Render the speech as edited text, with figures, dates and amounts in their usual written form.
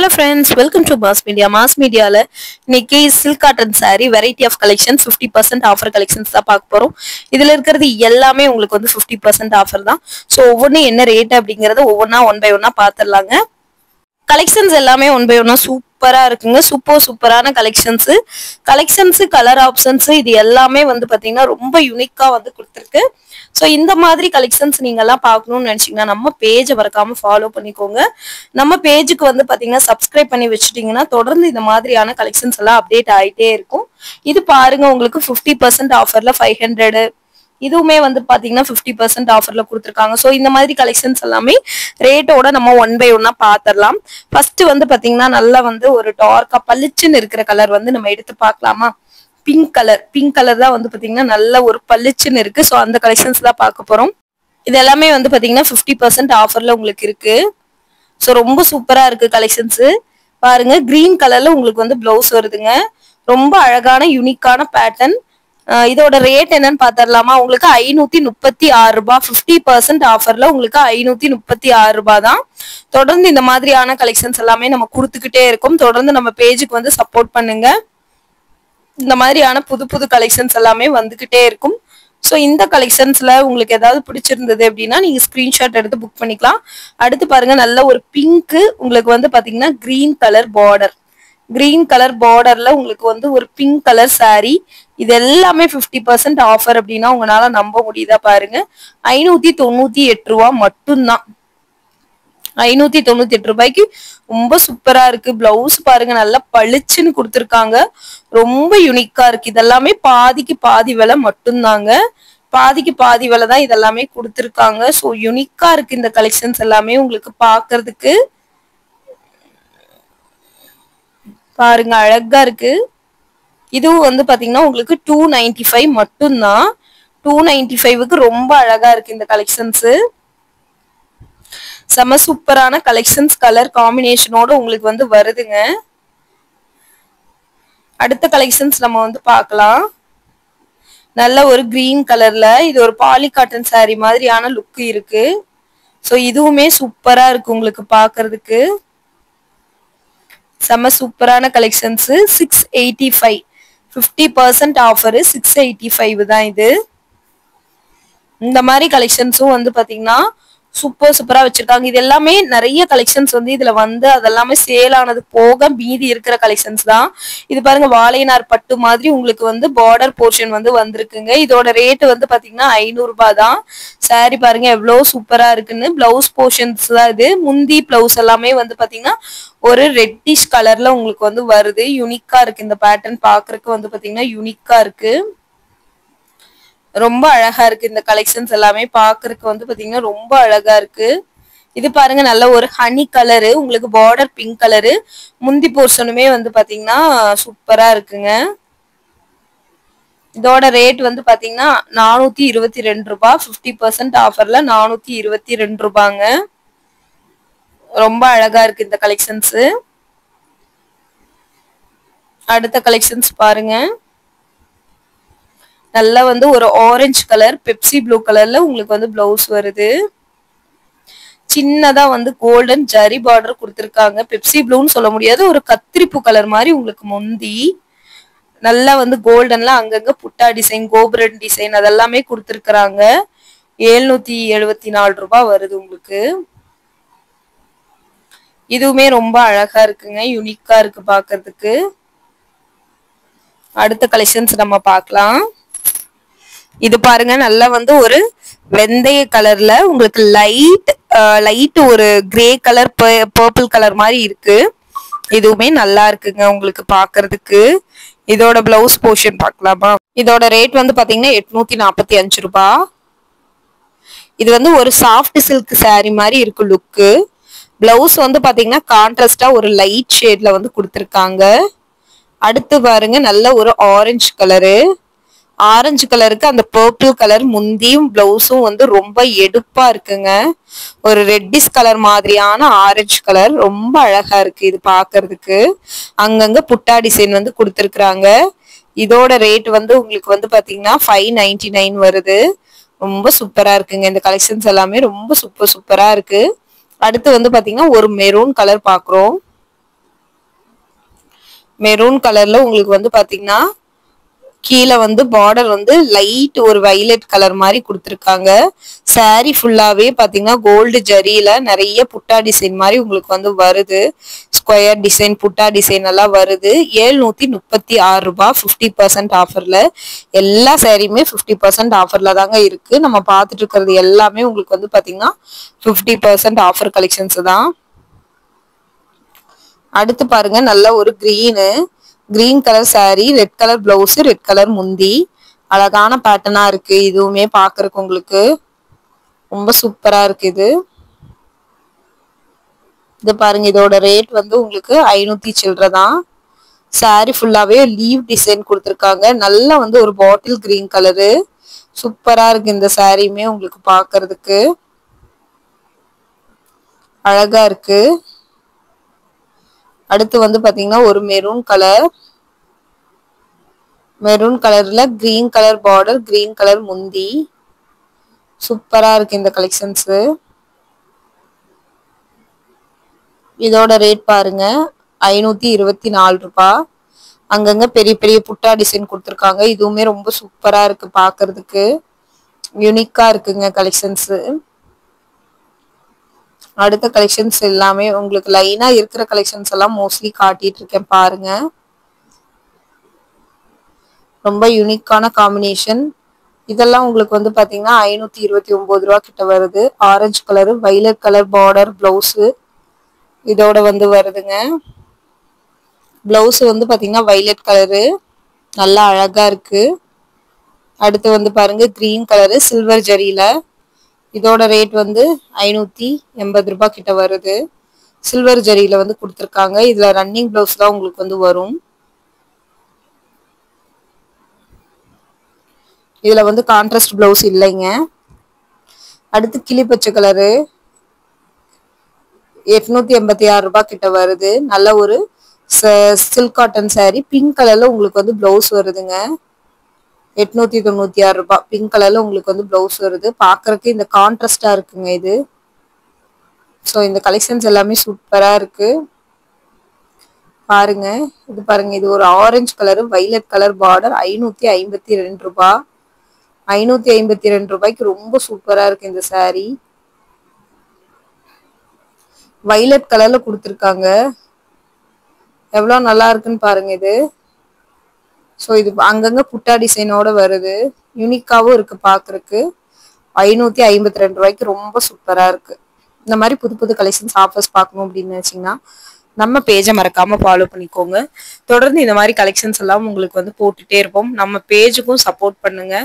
Hello friends, welcome to Mass Media. Mass Media la இன்னைக்கு silk cotton saree variety of collection 50% offer collections தான் பார்க்க போறோம். இதுல இருக்குறது எல்லாமே உங்களுக்கு வந்து 50% offer தான். சோ ஒவ்வொண்ணு என்ன ரேட் அப்படிங்கறத ஒவ்வொண்ணா ஒன் பை ஒன்னா பாத்துறலாங்க. கலெக்ஷன்ஸ் எல்லாமே ஒன் பை ஒன்னா சூப்பரா இருக்குங்க. சூப்பரான கலெக்ஷன்ஸ் கலர் ஆப்ஷன்ஸ் இது எல்லாமே வந்து பாத்தீங்கன்னா ரொம்ப யூனிக்கா வந்து கொடுத்துருக்கு. சோ இந்த மாதிரி கலெக்ஷன்ஸ் நீங்க எல்லாம் பார்க்கணும்னு நினைச்சீங்கன்னா நம்ம பேஜை மறக்காம ஃபாலோ பண்ணிக்கோங்க. நம்ம பேஜுக்கு வந்து பாத்தீங்கன்னா சப்ஸ்கிரைப் பண்ணி வச்சுட்டீங்கன்னா தொடர்ந்து இந்த மாதிரியான கலெக்ஷன்ஸ் எல்லாம் அப்டேட் ஆயிட்டே இருக்கும். இது பாருங்க உங்களுக்கு 50% ஆஃபர்ல 500 இதுவுமே வந்து பாத்தீங்கன்னா 50% ஆஃபர்ல கொடுத்துருக்காங்க. சோ இந்த மாதிரி கலெக்ஷன்ஸ் எல்லாமே ரேட்டோட நம்ம ஒன் பை ஒன்னா பாத்திரலாம். ஃபர்ஸ்ட் வந்து பாத்தீங்கன்னா நல்லா வந்து ஒரு டார்க்கா பளிச்சுன்னு இருக்கிற கலர் வந்து நம்ம எடுத்து பார்க்கலாமா? பிங்க் கலர் தான் வந்து பாத்தீங்கன்னா நல்ல ஒரு பளிச்சுன்னு இருக்கு. சோ அந்த கலெக்ஷன்ஸ் தான் பார்க்க போறோம். இது எல்லாமே வந்து பாத்தீங்கன்னா 50% ஆஃபர்ல உங்களுக்கு இருக்கு. சோ ரொம்ப சூப்பரா இருக்கு கலெக்ஷன்ஸ். பாருங்க கிரீன் கலர்ல உங்களுக்கு வந்து பிளவுஸ் வருதுங்க. ரொம்ப அழகான யூனிக்கான பேட்டர்ன். இதோட ரேட் என்னன்னு பாத்திரலாமா? உங்களுக்கு 536 ரூபாய். 50% ஆஃபர்ல உங்களுக்கு 536 ரூபாய் தான். தொடர்ந்து இந்த மாதிரியான கலெக்ஷன்ஸ் எல்லாமே நம்ம கொடுத்துக்கிட்டே இருக்கோம். தொடர்ந்து நம்ம பேஜுக்கு வந்து சப்போர்ட் பண்ணுங்க. இந்த மாதிரியான புது கலெக்ஷன்ஸ் எல்லாமே வந்துகிட்டே இருக்கும். ஸோ இந்த கலெக்ஷன்ஸ்ல உங்களுக்கு ஏதாவது பிடிச்சிருந்தது அப்படின்னா நீங்க ஸ்கிரீன்ஷாட் எடுத்து புக் பண்ணிக்கலாம். அடுத்து பாருங்க நல்ல ஒரு பிங்க் உங்களுக்கு வந்து பாத்தீங்கன்னா கிரீன் கலர் பார்டர்ல உங்களுக்கு வந்து ஒரு பிங்க் கலர் சாரி. இது எல்லாமே 50% ஆஃபர் அப்படின்னா உங்களால நம்ப முடியுதா? பாருங்க 598 ரூபாய் மட்டும்தான். 598 ரூபாய்க்கு ரொம்ப சூப்பரா இருக்கு. பிளவுஸ் பாருங்க நல்லா பளிச்சுன்னு கொடுத்துருக்காங்க. ரொம்ப யூனிக்கா இருக்கு. இதெல்லாமே பாதிக்கு பாதி விலை மட்டும்தாங்க. பாதிக்கு பாதி விலை தான் இதெல்லாமே கொடுத்துருக்காங்க. ஸோ யூனிக்கா இருக்கு இந்த கலெக்ஷன்ஸ் எல்லாமே உங்களுக்கு பாக்குறதுக்கு. பாருங்க அழகா இருக்கு. இதுவும் வந்து பாத்தீங்கன்னா உங்களுக்கு 295 மட்டும்தான். 295க்கு ரொம்ப அழகா இருக்கு இந்த கலெக்ஷன்ஸ். செம சூப்பரான கலெக்ஷன்ஸ் கலர் காம்பினேஷனோட உங்களுக்கு வந்து வருதுங்க. அடுத்த கலெக்ஷன்ஸ் நம்ம வந்து பார்க்கலாம். நல்ல ஒரு கிரீன் கலர்ல இது ஒரு பாலி காட்டன் சாரி மாதிரியான லுக் இருக்கு. ஸோ இதுவுமே சூப்பரா இருக்கு உங்களுக்கு பாக்குறதுக்கு. செம சூப்பரான கலெக்ஷன்ஸ் 685. 50% ஆஃபர் 685 தான் இது. இந்த மாதிரி கலெக்ஷன்ஸும் வந்து பாத்தீங்கன்னா சூப்பரா வச்சிருக்காங்க. இது எல்லாமே நிறைய கலெக்ஷன்ஸ் வந்து இதுல வந்து அதெல்லாமே சேல் ஆனது போக மீதி இருக்கிற கலெக்ஷன்ஸ் தான். இது பாருங்க வாழைநார் பட்டு மாதிரி உங்களுக்கு வந்து பார்டர் போர்ஷன் வந்து வந்திருக்குங்க. இதோட ரேட் வந்து பாத்தீங்கன்னா 500 ரூபாய் தான். சாரி பாருங்க எவ்வளவு சூப்பரா இருக்குன்னு. பிளவுஸ் போர்ஷன்ஸ் தான் இது. முந்தி பிளவுஸ் எல்லாமே வந்து பாத்தீங்கன்னா ஒரு ரெட்டிஷ் கலர்ல உங்களுக்கு வந்து வருது. யூனிக்கா இருக்கு இந்த பேட்டர்ன். பாக்குறதுக்கு வந்து பாத்தீங்கன்னா யூனிக்கா இருக்கு. ரொம்ப அழகா இருக்கு இந்த கலெக்ஷன்ஸ் எல்லாமே பாக்குறதுக்கு வந்து பாத்தீங்கன்னா ரொம்ப அழகா இருக்கு. இது பாருங்க நல்ல ஒரு ஹனி கலரு உங்களுக்கு பார்டர் பிங்க் கலரு. முந்தி போர்ஷனுமே வந்து பாத்தீங்கன்னா சூப்பரா இருக்குங்க. இதோட ரேட் வந்து பாத்தீங்கன்னா 422 ரூபாய். 50% ஆஃபர்ல 422 ரூபாங்க. ரொம்ப அழகா இருக்கு இந்த கலெக்ஷன்ஸ். அடுத்த கலெக்ஷன்ஸ் பாருங்க. நல்லா வந்து ஒரு ஆரஞ்சு கலர் பெப்சி ப்ளூ கலர்ல உங்களுக்கு வந்து பிளவுஸ் வருது. சின்னதா வந்து கோல்டன் ஜரி பார்டர் கொடுத்துருக்காங்க. பெப்சி ப்ளூன்னு சொல்ல முடியாது, ஒரு கத்திரிப்பூ கலர் மாதிரி உங்களுக்கு முந்தி. நல்லா வந்து கோல்டன்ல அங்கங்க புட்டா டிசைன் கோபுரன் டிசைன் அதெல்லாமே கொடுத்துருக்காங்க. 774 ரூபாய் வருது உங்களுக்கு. இதுவுமே ரொம்ப அழகா இருக்குங்க. யூனிக்கா இருக்கு பாக்குறதுக்கு. அடுத்த கலெக்ஷன்ஸ் நம்ம பார்க்கலாம். இது பாருங்க நல்லா வந்து ஒரு வெந்தய கலர்ல உங்களுக்கு லைட் ஒரு கிரே கலர் பர்பிள் கலர் மாதிரி இருக்கு. இதுவுமே நல்லா இருக்குங்க உங்களுக்கு பாக்குறதுக்கு. இதோட பிளவுஸ் போர்ஷன் பார்க்கலாமா? இதோட ரேட் வந்து பாத்தீங்கன்னா 845 ரூபாய். இது வந்து ஒரு சாஃப்ட் சில்க் சாரி மாதிரி இருக்கு லுக்கு. பிளவுஸ் வந்து பாத்தீங்கன்னா கான்ட்ராஸ்டா ஒரு லைட் ஷேட்ல வந்து கொடுத்துருக்காங்க. அடுத்து பாருங்க நல்ல ஒரு ஆரஞ்சு கலருக்கு அந்த பர்பிள் கலர் முந்தியும் பிளவுஸும் வந்து ரொம்ப எடுப்பா இருக்குங்க. ஒரு ரெட்டிஷ் கலர் மாதிரியான ஆரஞ்சு கலர் ரொம்ப அழகா இருக்கு இது பாக்குறதுக்கு. அங்கங்க புட்டா டிசைன் வந்து கொடுத்துருக்காங்க. இதோட ரேட் வந்து உங்களுக்கு வந்து பாத்தீங்கன்னா 599 வருது. ரொம்ப சூப்பரா இருக்குங்க இந்த கலெக்ஷன்ஸ் எல்லாமே ரொம்ப சூப்பரா இருக்கு. அடுத்து வந்து பாத்தீங்கன்னா ஒரு மெரூன் கலர் பாக்குறோம். மெரூன் கலர்ல உங்களுக்கு வந்து பாத்தீங்கன்னா கீழே வந்து பார்டர் வந்து லைட் ஒரு வைலட் கலர் மாதிரி கொடுத்துருக்காங்க. சாரி ஃபுல்லாவே பாத்தீங்கன்னா கோல்டு ஜரியில நிறைய புட்டா டிசைன் மாதிரி உங்களுக்கு வந்து வருது. ஸ்கொயர் டிசைன் புட்டா டிசைன் எல்லாம் வருது. 736 ரூபாய் 50% ஆஃபர்ல. எல்லா சாரியுமே 50% ஆஃபர்ல தாங்க இருக்கு. நம்ம பார்த்துட்டு இருக்கிறது எல்லாமே உங்களுக்கு வந்து பாத்தீங்கன்னா 50% ஆஃபர் கலெக்ஷன்ஸ் தான். அடுத்து பாருங்க நல்ல ஒரு green colour sorry, red colour blouse, red colour முந்தி. அழகான பேட்டர்னா இருக்கு. இதுவுமே பாக்குறதுக்கு உங்களுக்கு ரொம்ப சூப்பரா இருக்கு. இது பாருங்க, இதோட ரேட் வந்து உங்களுக்கு 500 சில்லற தான். சாரி ஃபுல்லாவே லீவ் டிசைன் கொடுத்துருக்காங்க. நல்லா வந்து ஒரு பாட்டில் கிரீன் கலரு. சூப்பரா இருக்கு இந்த சாரியுமே உங்களுக்கு பாக்குறதுக்கு அழகா இருக்கு. அடுத்து வந்து பாத்தீங்கன்னா ஒரு மெரூன் கலர்ல green colour border, green colour முந்தி. சூப்பரா இருக்கு இந்த கலெக்ஷன்ஸ். இதோட ரேட் பாருங்க 524 ரூபாய். அங்கங்க பெரிய பெரிய புட்டா டிசைன் கொடுத்துருக்காங்க. இதுவுமே ரொம்ப சூப்பரா இருக்கு பாக்குறதுக்கு. யூனிக்கா இருக்குங்க கலெக்ஷன்ஸ். அடுத்த கலெக்ஷன்ஸ் எல்லாமே உங்களுக்கு லைனா இருக்கிற கலெக்ஷன்ஸ் எல்லாம் மோஸ்ட்லி காட்டிட்டு இருக்கேன் பாருங்க. ரொம்ப யூனிக்கான காம்பினேஷன். இதெல்லாம் உங்களுக்கு வந்து பாத்தீங்கன்னா 529 ரூபாய் கிட்ட வருது. Orange colour, violet colour border blouse இதோட வந்து வருதுங்க. பிளவுஸ் வந்து பாத்தீங்கன்னா வைலட் கலரு, நல்லா அழகா இருக்கு. அடுத்து வந்து பாருங்க கிரீன் கலரு சில்வர் ஜரியில. இதோட ரேட் வந்து 580 ரூபாய் கிட்ட வருது. சில்வர் ஜரியில வந்து கொடுத்துருக்காங்க. இதுல ரன்னிங் பிளவுஸ் தான் உங்களுக்கு வந்து வரும். இதுல வந்து கான்ட்ராஸ்ட் பிளவுஸ் இல்லைங்க. அடுத்து கிளி பச்சை கலரு 886 ரூபாய் கிட்ட வருது. நல்ல ஒரு சில்க் காட்டன் சாரி. பிங்க் கலர்ல உங்களுக்கு வந்து பிளவுஸ் வருதுங்க. 896 ரூபாய் பிங்க் கலர்ல உங்களுக்கு வந்து பிளவுஸ் வருது. பாக்குறதுக்கு இந்த கான்ட்ராஸ்டா இருக்குங்க இது. ஸோ இந்த கலெக்ஷன்ஸ் எல்லாமே சூப்பரா இருக்கு பாருங்க. இது பாருங்க, இது ஒரு orange colour violet colour border 552 ரூபாய். 552 ரூபாய்க்கு ரொம்ப சூப்பரா இருக்கு இந்த சாரி. வைலட் கலர்ல கொடுத்துருக்காங்க. எவ்வளவு நல்லா இருக்குன்னு பாருங்க இது. ஸோ இது அங்கங்க புட்டா டிசைனோட வருது. யூனிக்காவும் இருக்கு பாக்குறதுக்கு. 552 ரூபாய்க்கு ரொம்ப சூப்பரா இருக்கு. இந்த மாதிரி புது புது கலெக்ஷன்ஸ் ஆஃபர்ஸ் பார்க்கணும் அப்படின்னு நினைச்சீங்கன்னா நம்ம பேஜை மறக்காம ஃபாலோ பண்ணிக்கோங்க. தொடர்ந்து இந்த மாதிரி கலெக்ஷன்ஸ் எல்லாம் உங்களுக்கு வந்து போட்டுட்டே இருப்போம். நம்ம பேஜுக்கும் சப்போர்ட் பண்ணுங்க.